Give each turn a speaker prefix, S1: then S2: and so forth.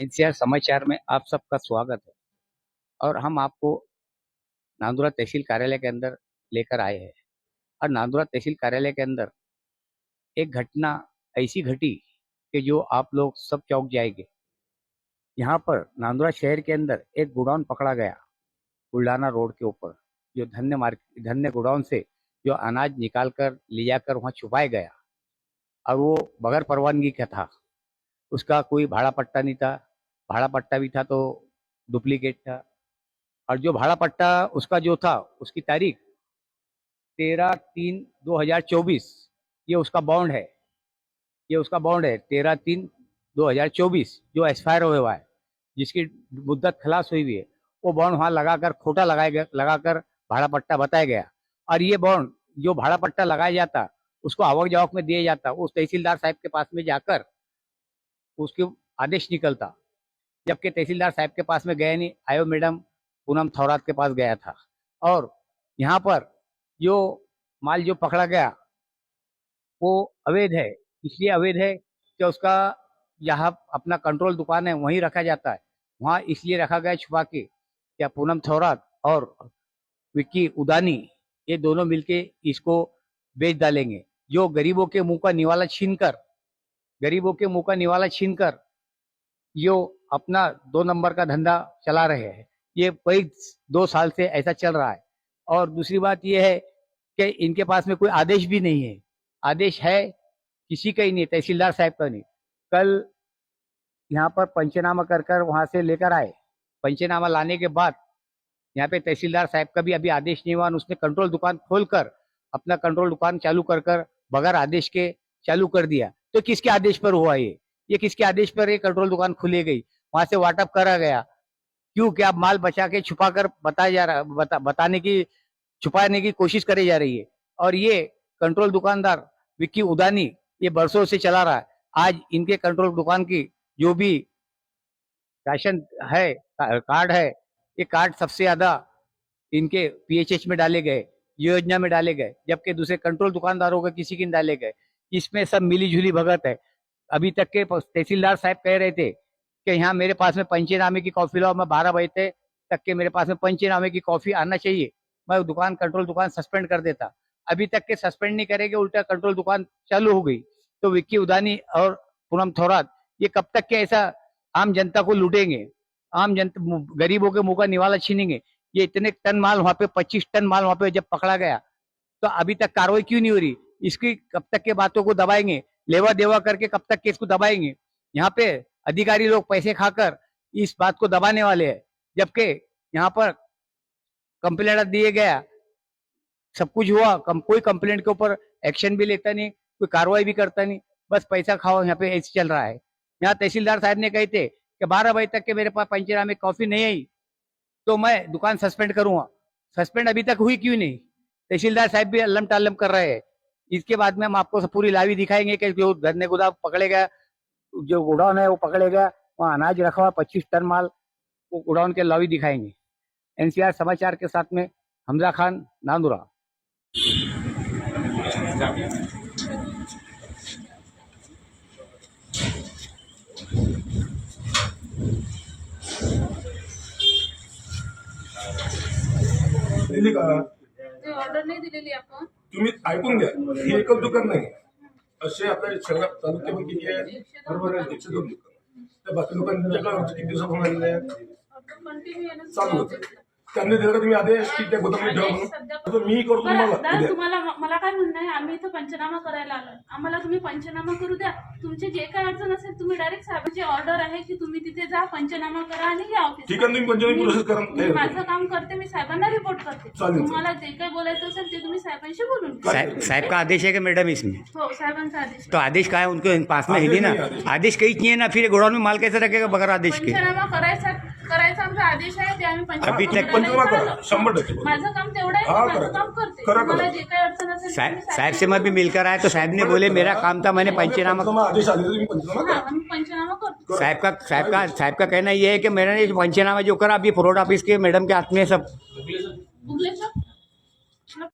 S1: NCR समाचार में आप सबका स्वागत है। और हम आपको नांदुरा तहसील कार्यालय के अंदर लेकर आए हैं। और नांदुरा तहसील कार्यालय के अंदर एक घटना ऐसी घटी कि जो आप लोग सब चौंक जाएंगे। यहाँ पर नांदुरा शहर के अंदर एक गोडाउन पकड़ा गया, बुल्डाना रोड के ऊपर, जो धन्य गोडाउन से जो अनाज निकाल कर ले जाकर वहाँ छुपाया गया। और वो बगैर परवानगी का था, उसका कोई भाड़ा पट्टा नहीं था। भाड़ा पट्टा भी था तो डुप्लीकेट था। और जो भाड़ा पट्टा उसका जो था, उसकी तारीख 13/3/2024, ये उसका बॉन्ड है। 13/3/2024 जो एक्सपायर हुआ है, जिसकी मुद्दत खलास हुई हुई है। वो बॉन्ड वहाँ लगाकर खोटा लगाकर भाड़ा पट्टा बताया गया। और ये बॉन्ड जो भाड़ा पट्टा लगाया जाता, उसको आवक जावक में दिया जाता, उस तहसीलदार साहब के पास में जाकर उसके आदेश निकलता। जबकि तहसीलदार साहब के पास में गया नहीं, आयो मैडम पूनम थौरात के पास गया था। और यहाँ पर जो माल जो पकड़ा गया वो अवैध है। इसलिए अवैध है कि उसका यहाँ अपना कंट्रोल दुकान है, वहीं रखा जाता है। वहाँ इसलिए रखा गया छुपा के, क्या पूनम थौरात और विक्की उदानी ये दोनों मिलके इसको बेच डालेंगे। जो गरीबों के मुंह का निवाला छीनकर जो अपना 2 नंबर का धंधा चला रहे हैं। ये कई 2 साल से ऐसा चल रहा है। और दूसरी बात ये है कि इनके पास में कोई आदेश भी नहीं है। आदेश है किसी का ही नहीं, तहसीलदार साहब का नहीं। कल यहाँ पर पंचनामा कर वहां से लेकर आए। पंचनामा लाने के बाद यहाँ पे तहसीलदार साहब का भी अभी आदेश नहीं हुआ। उसने कंट्रोल दुकान खोलकर अपना कंट्रोल दुकान चालू कर बगैर आदेश के चालू कर दिया। तो किसके आदेश पर हुआ ये किसके आदेश पर ये कंट्रोल दुकान खुली गई? वहां से वाटअप करा गया क्यों? क्या माल बचा के छुपा कर छुपाने की कोशिश करी जा रही है। और ये कंट्रोल दुकानदार विक्की उदानी ये बरसों से चला रहा है। आज इनके कंट्रोल दुकान की जो भी राशन है, कार्ड है, ये कार्ड सबसे ज्यादा इनके पीएचएच में डाले गए, योजना में डाले गए, जबकि दूसरे कंट्रोल दुकानदारों के किसी के डाले गए। इसमें सब मिली जुली भगत है। अभी तक के तहसीलदार साहब कह रहे थे कि यहाँ मेरे पास में पंचनामे की कॉफी लाओ। मैं 12 बजे तक के मेरे पास में पंचनामे की कॉफी आना चाहिए, मैं कंट्रोल दुकान सस्पेंड कर देता। अभी तक के सस्पेंड नहीं करेंगे, उल्टा कंट्रोल दुकान चालू हो गई। तो विक्की उदानी और पूनम थौरात ये कब तक के ऐसा आम जनता को लूटेंगे, आम जनता गरीबों के मुंह का निवाला छीनेंगे? ये इतने टन माल वहां पे 25 टन माल वहां पे जब पकड़ा गया, तो अभी तक कार्रवाई क्यों नहीं हो रही? इसकी कब तक के बातों को दबाएंगे, लेवा देवा करके कब तक के इसको दबाएंगे? यहाँ पे अधिकारी लोग पैसे खाकर इस बात को दबाने वाले हैं, जबकि यहाँ पर कंप्लेंट दिए गया, सब कुछ हुआ, कोई कंप्लेंट के ऊपर एक्शन भी लेता नहीं, कोई कार्रवाई भी करता नहीं, बस पैसा खाओ। यहाँ पे ऐसे चल रहा है। यहाँ तहसीलदार साहब ने कहे थे कि 12 बजे तक के मेरे पास पंचनामे कॉफी नहीं आई तो मैं दुकान सस्पेंड करूंगा। सस्पेंड अभी तक हुई क्यों नहीं? तहसीलदार साहब भी अल्लम टालम कर रहे हैं। इसके बाद में हम आपको पूरी लावी दिखाएंगे कि जो धन्य गोदाम पकड़े गया, जो गोडाउन है वो पकड़े गया, वहाँ अनाज रखा हुआ 25 टन माल, वो गोडाउन के लावी दिखाएंगे। एनसीआर समाचार के साथ में हमजा खान, नांदुरा।
S2: दिली का
S3: ऑर्डर नाही दिलेली आपण.
S2: तुम्ही ऐकून घ्या, ही एकच दुकान नाही, असे आपल्या शहरात तालुक्यामध्ये किती आहे? बरोबर आहे, 102 दुकान. त्या बाकी दुकान किती दिवसापासून आलेले आहेत?
S3: कंटिन्यू येणं
S2: चालू होते. त्यांनी दिलं का तुम्ही आदेश की त्या गोदामात ठेवा म्हणून? मी करतो तुम्हाला.
S3: तुम्हाला मला काय म्हणणं आहे, आम्ही इथं पंचनामा करायला आलो. आम्हाला तुम्ही पंचनामा करू द्या. तुमचे जे काय अडचण असेल तुम्ही डायरेक्ट साहेबांची ऑर्डर आहे की तुम्ही तिथे जा, पंचनामा करा आणि या ऑफिस.
S2: ठीक आहे, तुम्ही पंचनामा प्रोसेस करा.
S3: माझं काम करते, मी साहेबांना रिपोर्ट करते. तुम्हाला जे काही बोलायचं असेल ते तुम्ही साहेबांशी बोलून घ्या.
S1: साहब का आदेश है कि मैडम इसमें?
S3: हो, साहेबांचा आदेश.
S1: तो आदेश का है उनके पास में? है नहीं ना आदेश, कहीं नहीं है ना। फिर गोडाउन में माल कैसे रखेगा बगैर आदेश के?
S3: पंचनामा करायचा आमचा आदेश आहे, ते आम्ही
S1: अभी तक
S2: पंचनामा करा 100%.
S3: माझं काम तेवढं आहे,
S2: हाँ,
S3: माझं काम करते.
S2: करा.
S3: तुम्हाला जे काही अडचण असेल
S1: साहब से मैं भी मिलकर आया तो साहब ने बोले मेरा काम था, मैंने पंचनामा।
S2: आदेश आले तुम्ही पंचनामा करा.
S3: आम्ही पंचनामा करतो.
S1: साहब का कहना ये है कि मैंने पंचनामा जो करा अभी फ्रॉड ऑफिस के मैडम के हाथ में सब
S3: गुगलेचं